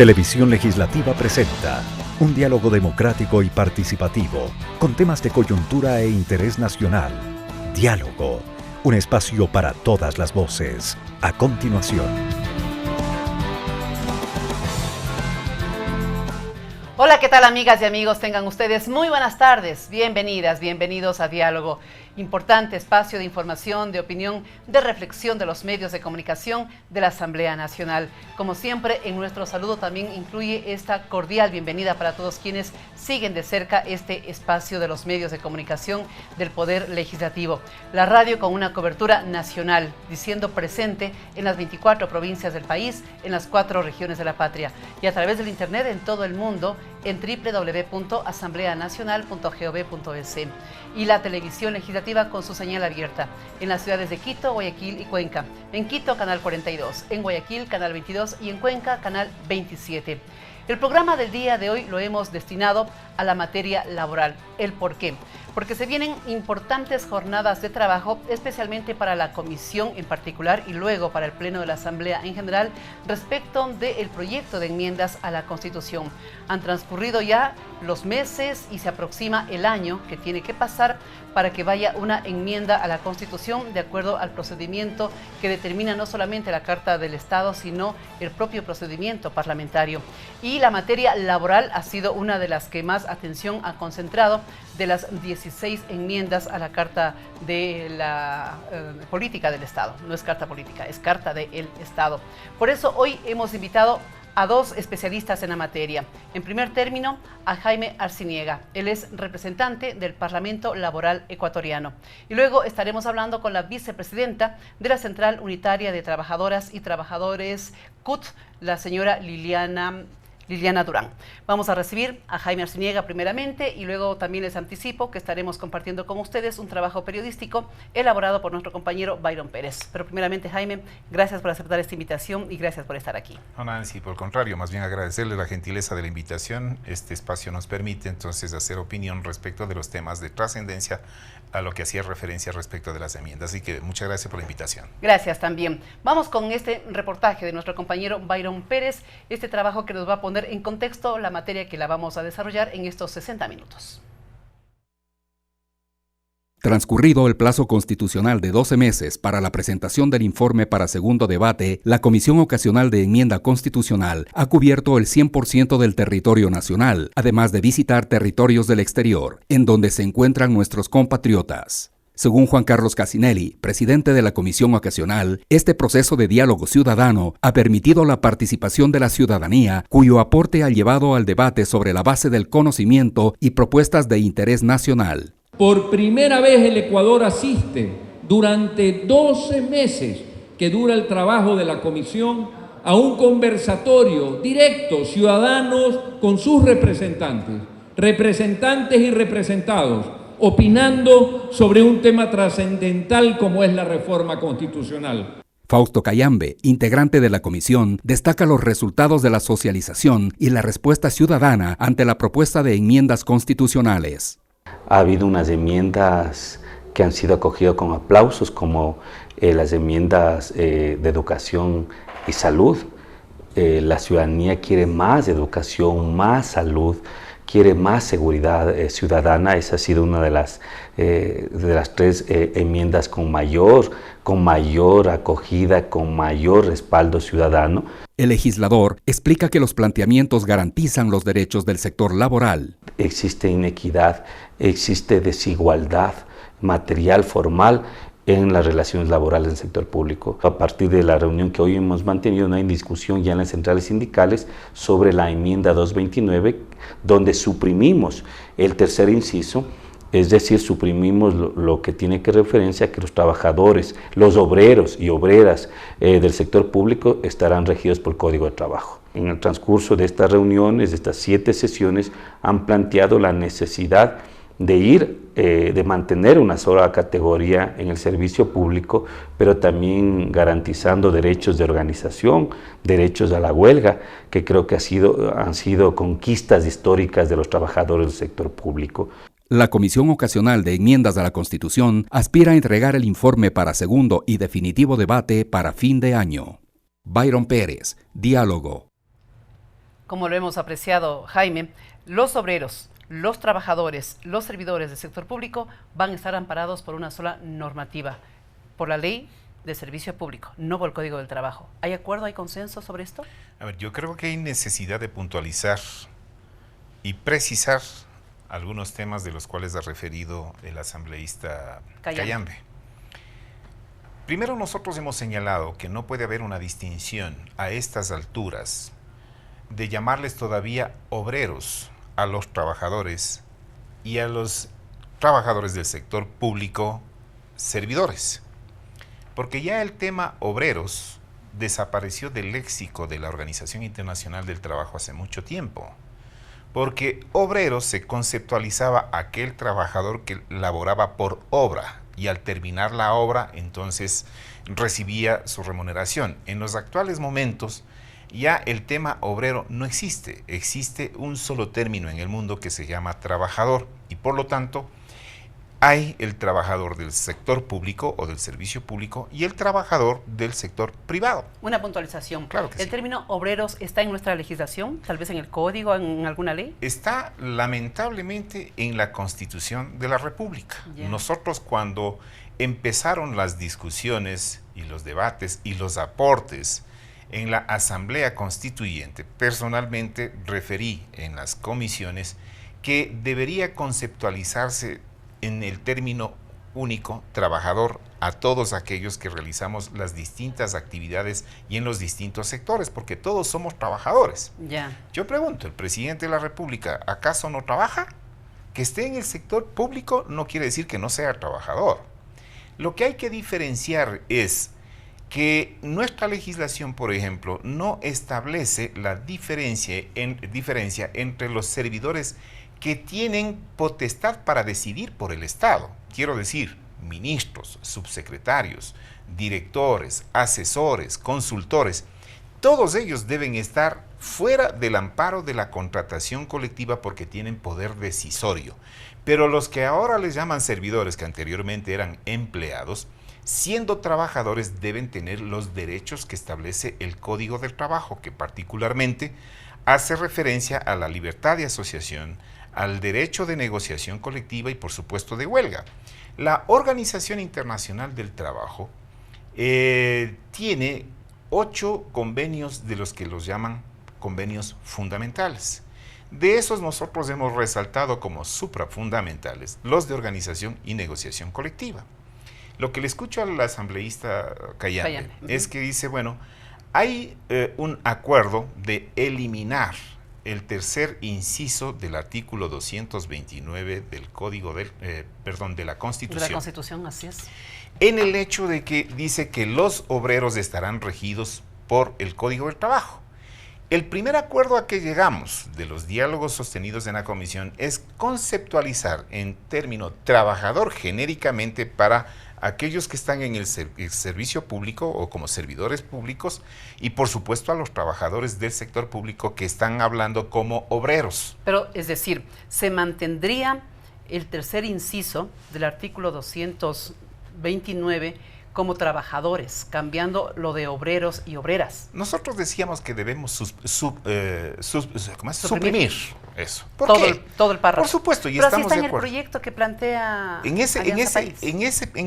Televisión Legislativa presenta un diálogo democrático y participativo con temas de coyuntura e interés nacional. Diálogo, un espacio para todas las voces. A continuación. Hola, ¿qué tal, amigas y amigos? Tengan ustedes muy buenas tardes. Bienvenidas, bienvenidos a Diálogo. Importante espacio de información, de opinión, de reflexión de los medios de comunicación de la Asamblea Nacional. Como siempre, en nuestro saludo también incluye esta cordial bienvenida para todos quienes siguen de cerca este espacio de los medios de comunicación del Poder Legislativo. La radio con una cobertura nacional, diciendo presente en las 24 provincias del país, en las 4 regiones de la patria y a través del internet en todo el mundo en www.asambleanacional.gov.es, y la televisión legislativa con su señal abierta en las ciudades de Quito, Guayaquil y Cuenca. En Quito, canal 42, en Guayaquil, canal 22 y en Cuenca, canal 27. El programa del día de hoy lo hemos destinado a la materia laboral. ¿El por qué? Porque se vienen importantes jornadas de trabajo, especialmente para la comisión en particular y luego para el Pleno de la Asamblea en general, respecto del proyecto de enmiendas a la Constitución. Han transcurrido ya los meses y se aproxima el año que tiene que pasar para que vaya una enmienda a la Constitución de acuerdo al procedimiento que determina no solamente la Carta del Estado, sino el propio procedimiento parlamentario. Y la materia laboral ha sido una de las que más atención ha concentrado de las 16 enmiendas a la Carta de la Política del Estado. No es Carta Política, es Carta del Estado. Por eso hoy hemos invitado a dos especialistas en la materia. En primer término, a Jaime Arciniega. Él es representante del Parlamento Laboral Ecuatoriano. Y luego estaremos hablando con la vicepresidenta de la Central Unitaria de Trabajadoras y Trabajadores CUT, la señora Liliana Durán. Vamos a recibir a Jaime Arciniega primeramente y luego también les anticipo que estaremos compartiendo con ustedes un trabajo periodístico elaborado por nuestro compañero Byron Pérez. Pero primeramente, Jaime, gracias por aceptar esta invitación y gracias por estar aquí. No, Nancy, por el contrario, más bien agradecerle la gentileza de la invitación. Este espacio nos permite entonces hacer opinión respecto de los temas de trascendencia a lo que hacía referencia respecto de las enmiendas. Así que muchas gracias por la invitación. Gracias también. Vamos con este reportaje de nuestro compañero Byron Pérez, este trabajo que nos va a poner en contexto la materia que la vamos a desarrollar en estos 60 minutos. Transcurrido el plazo constitucional de 12 meses para la presentación del informe para segundo debate, la Comisión Ocasional de Enmienda Constitucional ha cubierto el 100% del territorio nacional, además de visitar territorios del exterior, en donde se encuentran nuestros compatriotas. Según Juan Carlos Casinelli, presidente de la Comisión Ocasional, este proceso de diálogo ciudadano ha permitido la participación de la ciudadanía, cuyo aporte ha llevado al debate sobre la base del conocimiento y propuestas de interés nacional. Por primera vez el Ecuador asiste durante 12 meses que dura el trabajo de la comisión a un conversatorio directo, ciudadanos con sus representantes y representados, opinando sobre un tema trascendental como es la reforma constitucional. Fausto Cayambe, integrante de la comisión, destaca los resultados de la socialización y la respuesta ciudadana ante la propuesta de enmiendas constitucionales. Ha habido unas enmiendas que han sido acogidas con aplausos, como las enmiendas de educación y salud. La ciudadanía quiere más educación, más salud, quiere más seguridad ciudadana. Esa ha sido una de las 3 enmiendas con mayor acogida, con mayor respaldo ciudadano. El legislador explica que los planteamientos garantizan los derechos del sector laboral. Existe inequidad, existe desigualdad material, formal, en las relaciones laborales del sector público. A partir de la reunión que hoy hemos mantenido, no hay discusión ya en las centrales sindicales sobre la enmienda 229, donde suprimimos el tercer inciso, es decir, suprimimos lo que tiene que referencia a que los trabajadores, los obreros y obreras del sector público estarán regidos por el Código de Trabajo. En el transcurso de estas reuniones, de estas 7 sesiones, han planteado la necesidad de mantener una sola categoría en el servicio público, pero también garantizando derechos de organización, derechos a la huelga, que creo que han sido conquistas históricas de los trabajadores del sector público. La Comisión Ocasional de Enmiendas a la Constitución aspira a entregar el informe para segundo y definitivo debate para fin de año. Byron Pérez, Diálogo. como lo hemos apreciado, Jaime, los obreros, los trabajadores, los servidores del sector público van a estar amparados por una sola normativa, por la ley de servicio público, no por el Código del Trabajo. ¿Hay acuerdo, hay consenso sobre esto? A ver, yo creo que hay necesidad de puntualizar y precisar algunos temas de los cuales ha referido el asambleísta Cayambe. Primero, nosotros hemos señalado que no puede haber una distinción a estas alturas de llamarles todavía obreros a los trabajadores y a los trabajadores del sector público servidores. Porque ya el tema obreros desapareció del léxico de la Organización Internacional del Trabajo hace mucho tiempo. Porque obreros se conceptualizaba aquel trabajador que laboraba por obra y al terminar la obra entonces recibía su remuneración. En los actuales momentos ya el tema obrero no existe, existe un solo término en el mundo que se llama trabajador y por lo tanto hay el trabajador del sector público o del servicio público y el trabajador del sector privado. Una puntualización. Claro que ¿El sí. término obreros está en nuestra legislación, tal vez en el código, en alguna ley? Está lamentablemente en la Constitución de la República. Ya. Nosotros cuando empezaron las discusiones y los debates y los aportes en la Asamblea Constituyente, personalmente referí en las comisiones que debería conceptualizarse en el término único, trabajador, a todos aquellos que realizamos las distintas actividades y en los distintos sectores, porque todos somos trabajadores. Ya. Yo pregunto, ¿el presidente de la República acaso no trabaja? Que esté en el sector público no quiere decir que no sea trabajador. Lo que hay que diferenciar es que nuestra legislación, por ejemplo, no establece la diferencia entre los servidores que tienen potestad para decidir por el Estado. Quiero decir, ministros, subsecretarios, directores, asesores, consultores, todos ellos deben estar fuera del amparo de la contratación colectiva porque tienen poder decisorio. Pero los que ahora les llaman servidores, que anteriormente eran empleados, siendo trabajadores deben tener los derechos que establece el Código del Trabajo, que particularmente hace referencia a la libertad de asociación, al derecho de negociación colectiva y por supuesto de huelga. La Organización Internacional del Trabajo tiene 8 convenios de los que los llaman convenios fundamentales. De esos nosotros hemos resaltado como suprafundamentales los de organización y negociación colectiva. Lo que le escucho al asambleísta Cayambe es que dice, bueno, hay un acuerdo de eliminar el tercer inciso del artículo 229 del Código de la Constitución. De la Constitución, así es. En el hecho de que dice que los obreros estarán regidos por el Código del Trabajo. El primer acuerdo a que llegamos de los diálogos sostenidos en la comisión es conceptualizar en término trabajador genéricamente para aquellos que están en el servicio público o como servidores públicos y por supuesto a los trabajadores del sector público que están hablando como obreros. Pero es decir, se mantendría el tercer inciso del artículo 229 como trabajadores, cambiando lo de obreros y obreras. Nosotros decíamos que debemos suprimir eso. ¿Por todo, qué? Todo el párrafo. Por supuesto, y pero estamos así está de acuerdo. En el proyecto que plantea En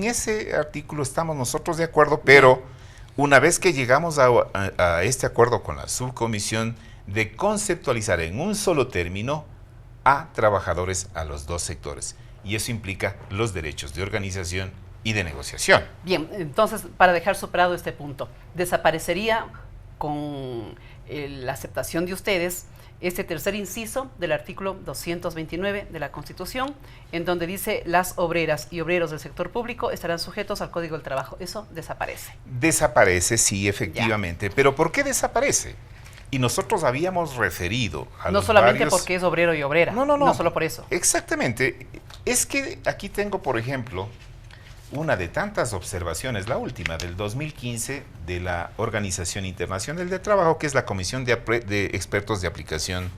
ese artículo estamos nosotros de acuerdo, pero una vez que llegamos a este acuerdo con la subcomisión de conceptualizar en un solo término a trabajadores a los dos sectores, y eso implica los derechos de organización y de negociación. Bien, entonces, para dejar superado este punto, desaparecería con la aceptación de ustedes este tercer inciso del artículo 229 de la Constitución, en donde dice las obreras y obreros del sector público estarán sujetos al Código del Trabajo. Eso desaparece. Desaparece, sí, efectivamente. Ya. ¿Pero por qué desaparece? Y nosotros habíamos referido a no solamente porque es obrero y obrera. No solo por eso. Exactamente. Es que aquí tengo, por ejemplo, una de tantas observaciones, la última del 2015 de la Organización Internacional del Trabajo, que es la Comisión de Expertos de Aplicación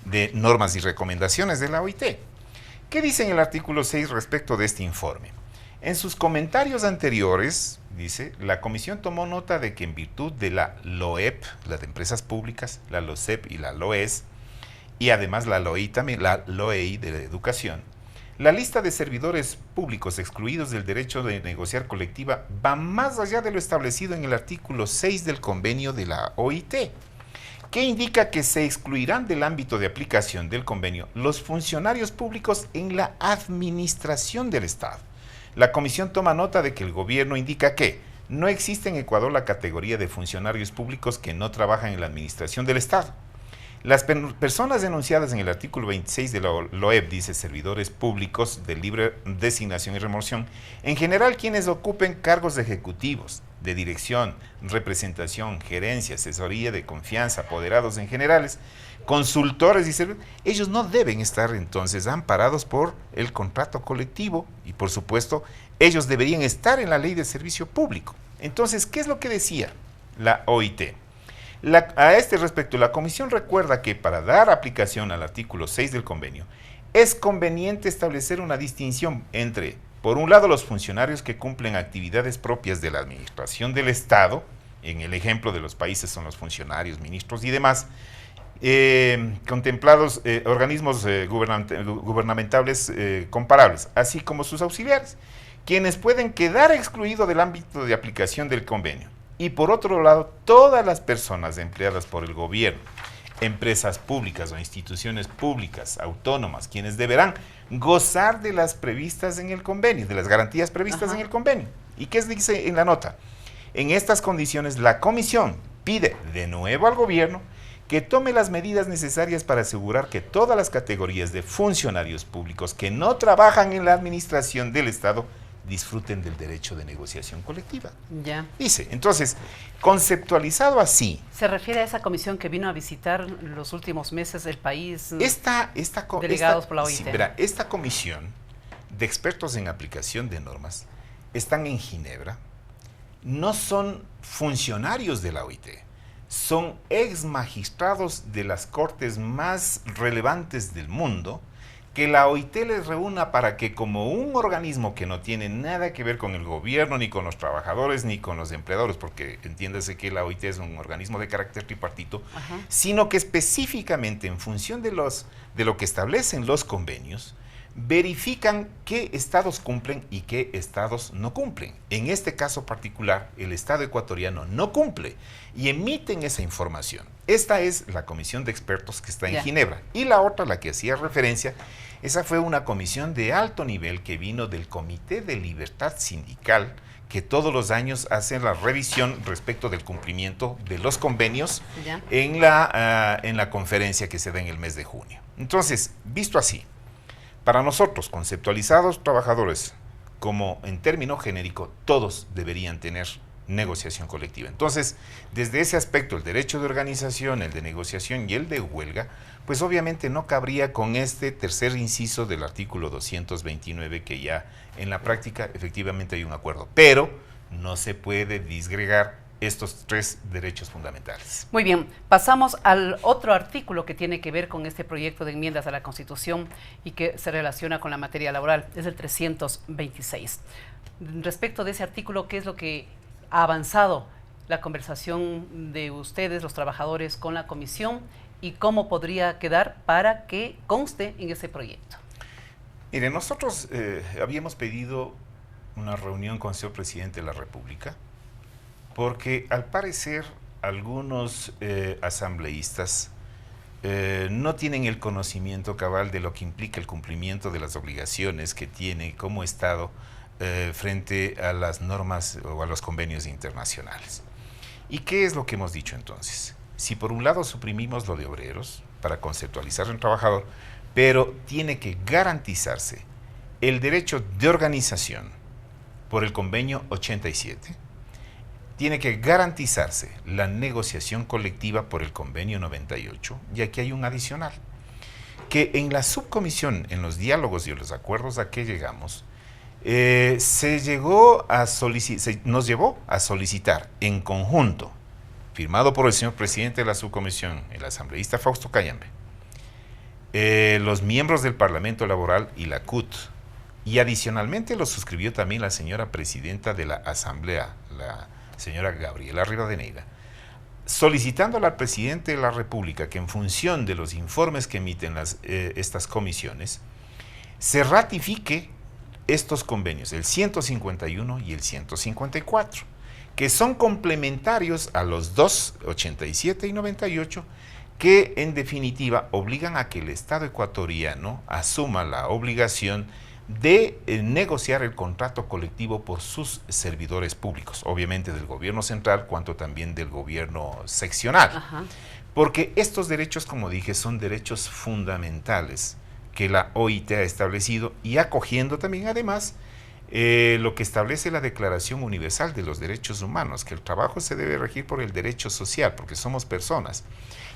de Normas y Recomendaciones de la OIT. ¿Qué dice en el artículo 6 respecto de este informe? En sus comentarios anteriores, dice, la comisión tomó nota de que en virtud de la LOEP, la de empresas públicas, la LOCEP y la LOES, y además la LOEI también, la LOEI de la educación, la lista de servidores públicos excluidos del derecho de negociar colectiva va más allá de lo establecido en el artículo 6 del convenio de la OIT, que indica que se excluirán del ámbito de aplicación del convenio los funcionarios públicos en la administración del Estado. La comisión toma nota de que el gobierno indica que no existe en Ecuador la categoría de funcionarios públicos que no trabajan en la administración del Estado. Las personas denunciadas en el artículo 26 de la LOEP, dice servidores públicos de libre designación y remoción, en general quienes ocupen cargos ejecutivos, de dirección, representación, gerencia, asesoría de confianza, apoderados en generales, consultores y servidores, ellos no deben estar entonces amparados por el contrato colectivo y por supuesto ellos deberían estar en la ley de servicio público. Entonces, ¿qué es lo que decía la OIT? A este respecto, la comisión recuerda que para dar aplicación al artículo 6 del convenio, es conveniente establecer una distinción entre, por un lado, los funcionarios que cumplen actividades propias de la administración del Estado, en el ejemplo de los países son los funcionarios, ministros y demás, contemplados organismos gubernamentales comparables, así como sus auxiliares, quienes pueden quedar excluidos del ámbito de aplicación del convenio. Y por otro lado, todas las personas empleadas por el gobierno, empresas públicas o instituciones públicas, autónomas, quienes deberán gozar de las previstas en el convenio, de las garantías previstas en el convenio. ¿Y qué dice en la nota? En estas condiciones, la comisión pide de nuevo al gobierno que tome las medidas necesarias para asegurar que todas las categorías de funcionarios públicos que no trabajan en la administración del Estado disfruten del derecho de negociación colectiva. Ya. Dice, entonces, conceptualizado así. ¿Se refiere a esa comisión que vino a visitar los últimos meses el país? Delegados por la OIT. Sí, verá, esta comisión de expertos en aplicación de normas están en Ginebra, no son funcionarios de la OIT, son ex magistrados de las cortes más relevantes del mundo, que la OIT les reúna para que como un organismo que no tiene nada que ver con el gobierno, ni con los trabajadores, ni con los empleadores, porque entiéndase que la OIT es un organismo de carácter tripartito, sino que específicamente en función de lo que establecen los convenios, verifican qué estados cumplen y qué estados no cumplen. En este caso particular, el Estado ecuatoriano no cumple y emiten esa información. Esta es la comisión de expertos que está en Ginebra. Y la otra, la que hacía referencia, esa fue una comisión de alto nivel que vino del Comité de Libertad Sindical, que todos los años hacen la revisión respecto del cumplimiento de los convenios en la conferencia que se da en el mes de junio. Entonces, visto así, para nosotros, conceptualizados trabajadores, como en término genérico, todos deberían tener negociación colectiva. Entonces, desde ese aspecto, el derecho de organización, el de negociación y el de huelga, pues obviamente no cabría con este tercer inciso del artículo 229, que ya en la práctica efectivamente hay un acuerdo, pero no se puede disgregar estos tres derechos fundamentales. Muy bien, pasamos al otro artículo que tiene que ver con este proyecto de enmiendas a la Constitución y que se relaciona con la materia laboral, es el 326. Respecto de ese artículo, ¿qué es lo que ha avanzado la conversación de ustedes, los trabajadores, con la comisión y cómo podría quedar para que conste en ese proyecto? Mire, nosotros habíamos pedido una reunión con el señor presidente de la República porque al parecer algunos asambleístas no tienen el conocimiento cabal de lo que implica el cumplimiento de las obligaciones que tiene como Estado frente a las normas o a los convenios internacionales. ¿Y qué es lo que hemos dicho entonces? Si por un lado suprimimos lo de obreros para conceptualizar al trabajador, pero tiene que garantizarse el derecho de organización por el convenio 87, tiene que garantizarse la negociación colectiva por el convenio 98, y aquí hay un adicional, que en la subcomisión, en los diálogos y los acuerdos a que llegamos, nos llevó a solicitar en conjunto, firmado por el señor presidente de la subcomisión, el asambleísta Fausto Cayambe, los miembros del Parlamento Laboral y la CUT, Y adicionalmente lo suscribió también la señora presidenta de la Asamblea, la señora Gabriela Rivadeneira, solicitándole al presidente de la República que en función de los informes que emiten estas comisiones, se ratifique estos convenios, el 151 y el 154, que son complementarios a los 287 y 98, que en definitiva obligan a que el Estado ecuatoriano asuma la obligación de negociar el contrato colectivo por sus servidores públicos, obviamente del gobierno central, cuanto también del gobierno seccional. Ajá. Porque estos derechos, como dije, son derechos fundamentales que la OIT ha establecido y acogiendo también además lo que establece la Declaración Universal de los Derechos Humanos, que el trabajo se debe regir por el derecho social, porque somos personas.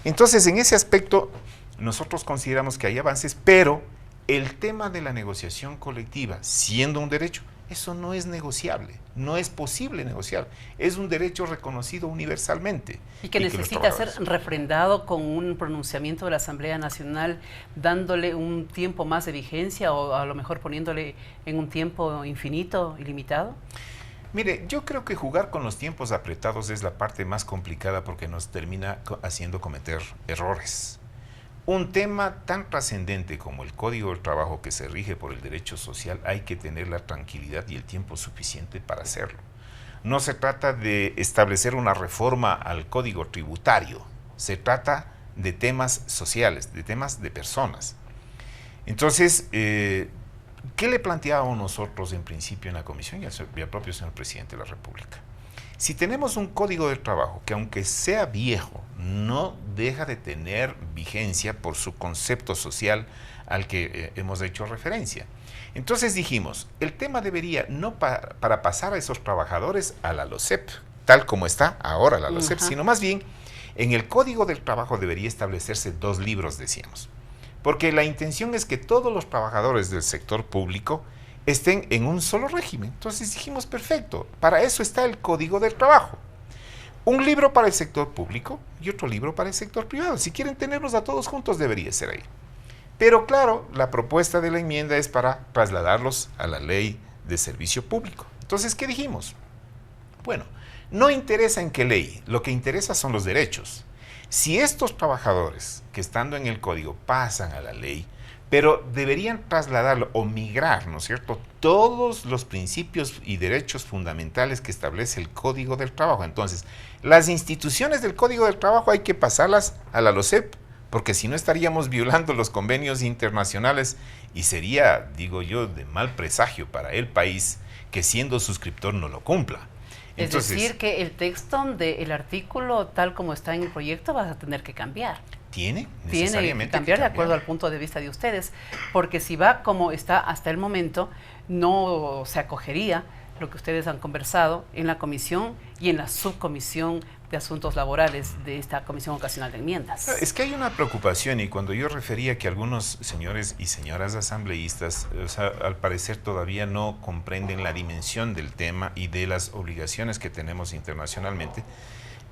Entonces, en ese aspecto, nosotros consideramos que hay avances, pero el tema de la negociación colectiva, siendo un derecho, eso no es negociable, no es posible negociar, es un derecho reconocido universalmente. Y que necesita ser refrendado con un pronunciamiento de la Asamblea Nacional, dándole un tiempo más de vigencia o a lo mejor poniéndole en un tiempo infinito, ilimitado. Mire, yo creo que jugar con los tiempos apretados es la parte más complicada porque nos termina haciendo cometer errores. Un tema tan trascendente como el Código del Trabajo, que se rige por el derecho social, hay que tener la tranquilidad y el tiempo suficiente para hacerlo. No se trata de establecer una reforma al Código Tributario, se trata de temas sociales, de temas de personas. Entonces, ¿qué le planteábamos nosotros en principio en la comisión y al propio señor presidente de la República? Si tenemos un Código del Trabajo que, aunque sea viejo, no deja de tener vigencia por su concepto social al que hemos hecho referencia. Entonces dijimos, el tema debería, no para pasar a esos trabajadores a la LOCEP, tal como está ahora la LOCEP, sino más bien, en el Código del Trabajo debería establecerse 2 libros, decíamos. Porque la intención es que todos los trabajadores del sector público estén en un solo régimen. Entonces dijimos, perfecto, para eso está el Código del Trabajo. Un libro para el sector público y otro libro para el sector privado. Si quieren tenerlos a todos juntos, debería ser ahí. Pero claro, la propuesta de la enmienda es para trasladarlos a la ley de servicio público. Entonces, ¿qué dijimos? Bueno, no interesa en qué ley, lo que interesa son los derechos. Si estos trabajadores que estando en el código pasan a la ley, pero deberían trasladarlo o migrar, ¿no es cierto?, todos los principios y derechos fundamentales que establece el Código del Trabajo. Entonces, las instituciones del Código del Trabajo hay que pasarlas a la LOCEP, porque si no estaríamos violando los convenios internacionales y sería, digo yo, de mal presagio para el país que siendo suscriptor no lo cumpla. Entonces, es decir, que el texto del artículo tal como está en el proyecto va a tener que cambiar. Tiene que cambiar de acuerdo al punto de vista de ustedes, porque si va como está hasta el momento, no se acogería lo que ustedes han conversado en la comisión y en la subcomisión de asuntos laborales de esta Comisión Ocasional de Enmiendas. Es que hay una preocupación, y cuando yo refería que algunos señores y señoras asambleístas, o sea, al parecer todavía no comprenden la dimensión del tema y de las obligaciones que tenemos internacionalmente,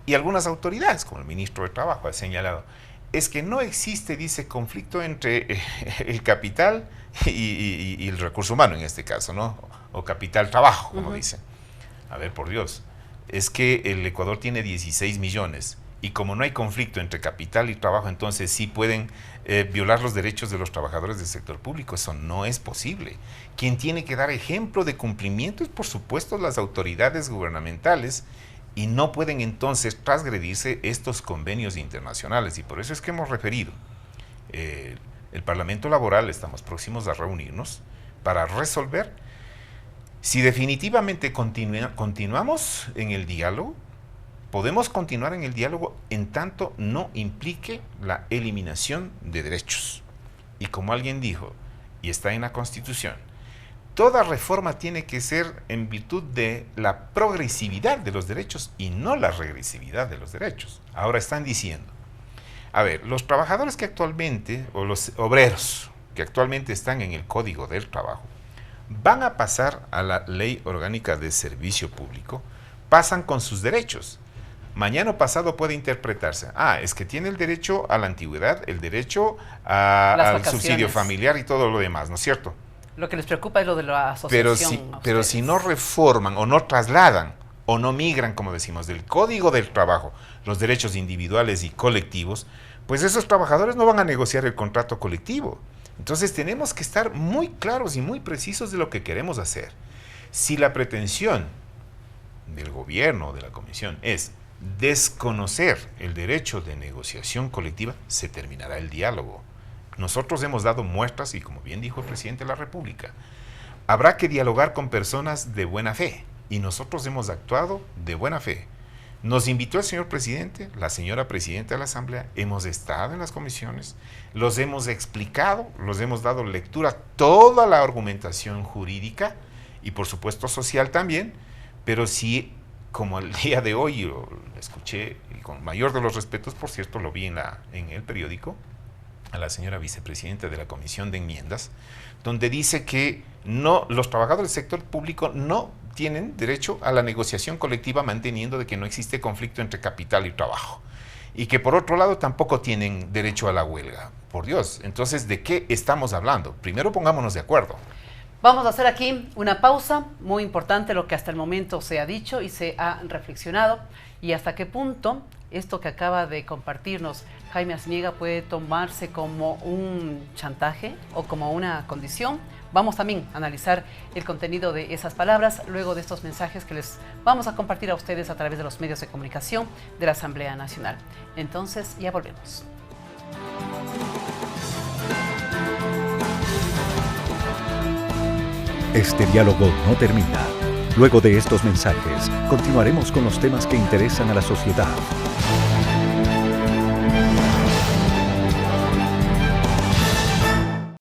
y algunas autoridades, como el ministro de Trabajo ha señalado, es que no existe, dice, conflicto entre el capital y el recurso humano en este caso, ¿no? O capital trabajo, como dicen. A ver, por Dios, es que el Ecuador tiene 16 millones y como no hay conflicto entre capital y trabajo, entonces sí pueden violar los derechos de los trabajadores del sector público. Eso no es posible. Quien tiene que dar ejemplo de cumplimiento es, por supuesto, las autoridades gubernamentales, y no pueden entonces transgredirse estos convenios internacionales, y por eso es que hemos referido el Parlamento Laboral, estamos próximos a reunirnos para resolver si definitivamente continuamos en el diálogo. Podemos continuar en el diálogo en tanto no implique la eliminación de derechos. Y como alguien dijo, y está en la Constitución, toda reforma tiene que ser en virtud de la progresividad de los derechos y no la regresividad de los derechos. Ahora están diciendo, a ver, los trabajadores que actualmente, o los obreros que actualmente están en el Código del Trabajo, van a pasar a la Ley Orgánica de Servicio Público, pasan con sus derechos. Mañana o pasado puede interpretarse, es que tiene el derecho a la antigüedad, el derecho al subsidio familiar y todo lo demás, ¿no es cierto? Lo que les preocupa es lo de la asociación. Pero si no reforman o no trasladan o no migran, como decimos, del Código del Trabajo, los derechos individuales y colectivos, pues esos trabajadores no van a negociar el contrato colectivo. Entonces tenemos que estar muy claros y muy precisos de lo que queremos hacer. Si la pretensión del gobierno o de la comisión es desconocer el derecho de negociación colectiva, se terminará el diálogo. Nosotros hemos dado muestras y, como bien dijo el presidente de la República, habrá que dialogar con personas de buena fe y nosotros hemos actuado de buena fe. Nos invitó el señor presidente, la señora presidenta de la Asamblea, hemos estado en las comisiones, los hemos explicado, los hemos dado lectura a toda la argumentación jurídica y por supuesto social también, pero sí, como el día de hoy lo escuché, y con mayor de los respetos, por cierto, lo vi en el periódico, a la señora vicepresidenta de la Comisión de Enmiendas, donde dice que los trabajadores del sector público no tienen derecho a la negociación colectiva, manteniendo de que no existe conflicto entre capital y trabajo. Y que por otro lado tampoco tienen derecho a la huelga. Por Dios, entonces, ¿de qué estamos hablando? Primero pongámonos de acuerdo. Vamos a hacer aquí una pausa, muy importante lo que hasta el momento se ha dicho y se ha reflexionado, y hasta qué punto esto que acaba de compartirnos Jaime Arciniega puede tomarse como un chantaje o como una condición. Vamos también a analizar el contenido de esas palabras luego de estos mensajes que les vamos a compartir a ustedes a través de los medios de comunicación de la Asamblea Nacional. Entonces, ya volvemos. Este diálogo no termina. Luego de estos mensajes, continuaremos con los temas que interesan a la sociedad.